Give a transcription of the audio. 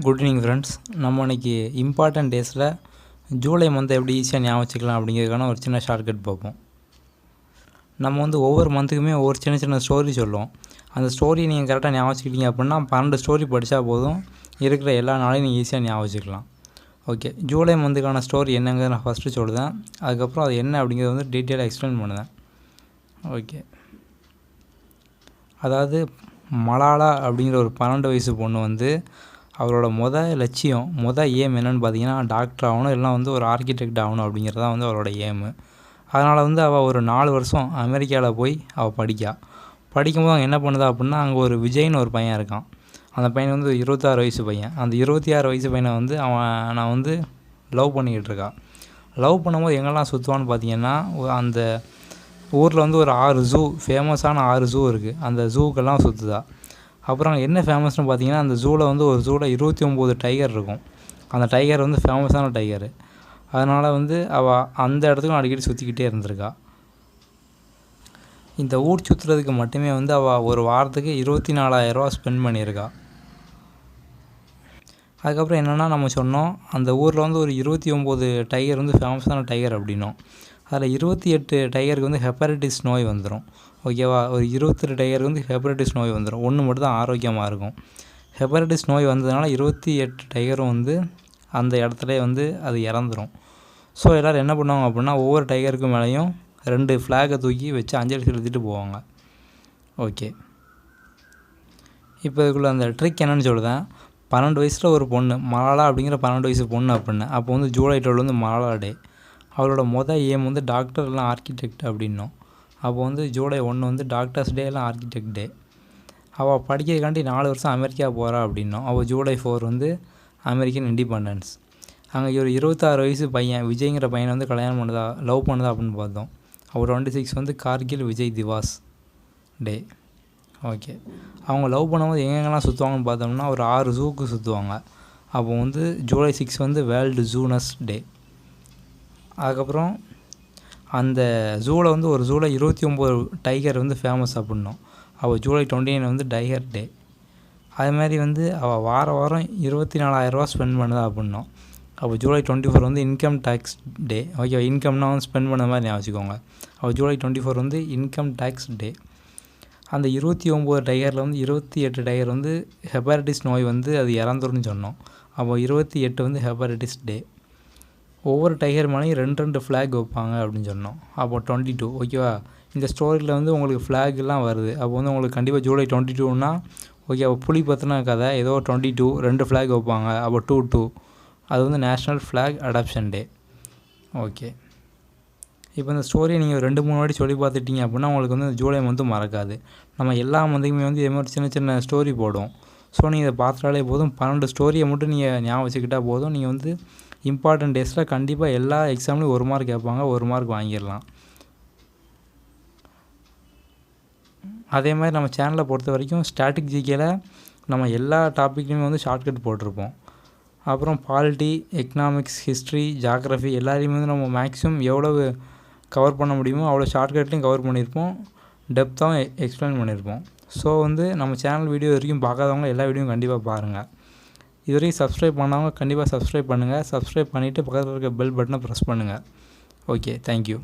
Good evening friends. நம்ம இன்றைக்கி important டேஸில் ஜூலை மந்த்தை எப்படி ஈஸியாக ஞாபகம் வச்சுக்கலாம் அப்படிங்கிறதுக்கான ஒரு சின்ன ஷார்ட்கட் பார்ப்போம். நம்ம ஒவ்வொரு மந்த்துக்குமே ஒவ்வொரு சின்ன சின்ன ஸ்டோரி சொல்லுவோம். அந்த ஸ்டோரி நீங்கள் கரெக்டாக ஞாபகம் வச்சுக்கிட்டீங்க அப்படின்னா 12 ஸ்டோரி படித்தா போதும், இருக்கிற எல்லா நாளையும் நீங்கள் ஈஸியாக ஞாபகம் வச்சுக்கலாம். ஓகே, ஜூலை மந்த்துக்கான ஸ்டோரி என்னங்கிறத நான் ஃபஸ்ட்டு சொல்லுவேன். அதுக்கப்புறம் அது என்ன அப்படிங்கிறத டீட்டெயிலாக எக்ஸ்பிளைன் பண்ணுவேன். ஓகே, அதாவது மலாலா அப்படிங்கிற ஒரு 12 வயசு பொண்ணு அவரோட லட்சியம் ஏம் என்னென்னு பார்த்தீங்கன்னா டாக்டர் ஆகணும், இல்லைனா ஒரு ஆர்கிடெக்ட் ஆகணும் அப்படிங்கிறது தான் அவரோட ஏமு. அதனால் அவள் ஒரு 4 வருஷம் அமெரிக்காவில் போய் அவள் படிக்கும்போது அவங்க என்ன பண்ணுதா அப்படின்னா, அங்கே ஒரு விஜய்னு ஒரு பையன் இருக்கான். அந்த பையன் 26 வயசு பையன். அந்த 26 வயசு பையனை நான் லவ் பண்ணிக்கிட்டு இருக்கா. லவ் பண்ணும்போது எங்கெல்லாம் சுற்றுவான்னு பார்த்தீங்கன்னா, அந்த ஊரில் ஒரு 6 ஜூ, ஃபேமஸான 6 ஜூ இருக்குது. அந்த ஜூக்கெல்லாம் சுற்றுதா. அப்புறம் என்ன ஃபேமஸ்னு பார்த்தீங்கன்னா, அந்த ஜூவில் ஒரு ஜூவில் 29 டைகர் இருக்கும். அந்த டைகர் ஃபேமஸான டைகரு. அதனால் அவள் அந்த இடத்துக்கும் அடிக்கடி சுற்றிக்கிட்டே இருந்திருக்கா. இந்த ஊர் சுற்றுறதுக்கு மட்டுமே அவள் ஒரு வாரத்துக்கு 24,000 ரூபா ஸ்பெண்ட் பண்ணியிருக்கா. அதுக்கப்புறம் என்னென்னா, நம்ம சொன்னோம் அந்த ஊரில் ஒரு 29 டைகர் ஃபேமஸான டைகர் அப்படின்னோம். அதில் 28 டைகருக்கு ஹெப்படைட்டிஸ் நோய் வந்துடும். ஓகேவா, ஒரு 28 டைகருக்கு ஹெப்படைட்டிஸ் நோய் வந்துடும். ஒன்று மட்டும் தான் ஆரோக்கியமாக இருக்கும். ஹெப்படைட்டிஸ் நோய் வந்ததுனால 28 டைகரும் அந்த இடத்துல அது இறந்துடும். ஸோ எல்லோரும் என்ன பண்ணுவாங்க அப்படின்னா, ஒவ்வொரு டைகருக்கு மேலேயும் 2 ஃப்ளாகை தூக்கி வச்சு அஞ்சலி செலுத்திட்டு போவாங்க. ஓகே, இப்போ இதுக்குள்ளே அந்த ட்ரிக் என்னென்னு சொல்லுதேன். 12 வயசில் ஒரு பொண்ணு, மலாலா அப்படிங்கிற 12 வயசு பொண்ணு அப்படின்னு. அப்போ ஜூலை 12 மலாலா டே. அவளோட ஏம் டாக்டர் இல்லை ஆர்கிடெக்ட் அப்படின்னோம். அப்போ ஜூலை 1 டாக்டர்ஸ் டே இல்லை ஆர்கிடெக்ட் டே. அவள் படிக்கிறதுக்காண்டி 4 வருஷம் அமெரிக்கா போகிறா அப்படின்னோம். அவள் ஜூலை 4 அமெரிக்கன் இண்டிபெண்டன்ஸ். அங்கே ஒரு 26 வயசு பையன் விஜய்ங்கிற பையனை கல்யாணம் பண்ணுதா, லவ் பண்ணுதா அப்படின்னு பார்த்தோம். அவர் 26 கார்கில் விஜய் திவாஸ் டே. ஓகே, அவங்க லவ் பண்ணும்போது எங்கெங்கெல்லாம் சுற்றுவாங்கன்னு பார்த்தோம்னா ஒரு 6 ஜூக்கு சுற்றுவாங்க. அப்போ ஜூலை 6 வேர்ல்டு ஜூனஸ் டே. அதுக்கப்புறம் அந்த ஜூவில் ஒரு ஜூவில் 29 டைகர் ஃபேமஸ் அப்படின்னோம். அவள் ஜூலை 29 டைகர் டே. அதுமாதிரி அவள் வாரம் 24,000 ரூபா ஸ்பெண்ட் பண்ணுதா அப்படின்னோம். அப்போ July 24 income tax day. Okay, இன்கம்னா ஸ்பெண்ட் பண்ண மாதிரி ஞாபகம் வச்சுக்கோங்க. அவள் ஜூலை 24 இன்கம் டேக்ஸ் டே. அந்த 29 டைகரில் 28 டைகர் ஹெப்படைட்டிஸ் நோய் அது இறந்துருன்னு சொன்னோம். அப்போ 28 ஹெப்படைட்டிஸ் டே. ஒவ்வொரு டைகர் மேலேயும் 2 ஃப்ளாக் வைப்பாங்க அப்படின்னு சொன்னோம். அப்போ 22. ஓகேவா, இந்த ஸ்டோரியில் உங்களுக்கு ஃப்ளாக்லாம் வருது. அப்போ உங்களுக்கு கண்டிப்பாக ஜூலை 22னா ஓகே, அப்போ புலி பற்றின கதை ஏதோ 22 2 ஃப்ளாக் வைப்பாங்க. அப்போ 22 அது நேஷ்னல் ஃப்ளாக் அடாப்ஷன் டே. ஓகே, இப்போ இந்த ஸ்டோரியை நீங்கள் 2-3 வாட்டி சொல்லி பார்த்துட்டிங்க அப்படின்னா உங்களுக்கு ஜூலை மறக்காது. நம்ம எல்லா மந்தைக்குமே இதே மாதிரி சின்ன சின்ன ஸ்டோரி போடுவோம். ஸோ நீங்கள் இதை பார்த்தாலே போதும். 12 ஸ்டோரியை மட்டும் நீங்கள் ஞாபகம் வச்சுக்கிட்டால் போதும். நீங்கள் இம்பார்ட்டன்ட் டேஸில் கண்டிப்பாக எல்லா எக்ஸாம்லேயும் 1 மார்க் கேட்பாங்க, 1 மார்க் வாங்கிடலாம். அதே மாதிரி நம்ம சேனலை பொறுத்த வரைக்கும் ஸ்டாட்டிக் ஜிகேல நம்ம எல்லா டாப்பிக்லேயுமே ஷார்ட்கட் போட்டிருப்போம். அப்புறம் பாலிட்டி, எக்கனாமிக்ஸ், ஹிஸ்ட்ரி, ஜாகிரஃபி எல்லாத்தையுமே நம்ம மேக்ஸிமம் எவ்வளவு கவர் பண்ண முடியுமோ அவ்வளோ ஷார்ட்கட்லையும் கவர் பண்ணியிருப்போம், டெப்த்தாகவும் எக்ஸ்பிளைன் பண்ணியிருப்போம். ஸோ நம்ம சேனல் வீடியோ வரைக்கும் பார்க்காதவங்க எல்லா வீடியோவும் கண்டிப்பாக பாருங்கள். இது வரைக்கும் சப்ஸ்கிரைப் பண்ணாதவங்க கண்டிப்பாக சப்ஸ்கிரைப் பண்ணுங்கள். சப்ஸ்கிரைப் பண்ணிவிட்டு பக்கத்தில் இருக்க பெல் பட்டனை ப்ரெஸ் பண்ணுங்கள். Okay, thank you.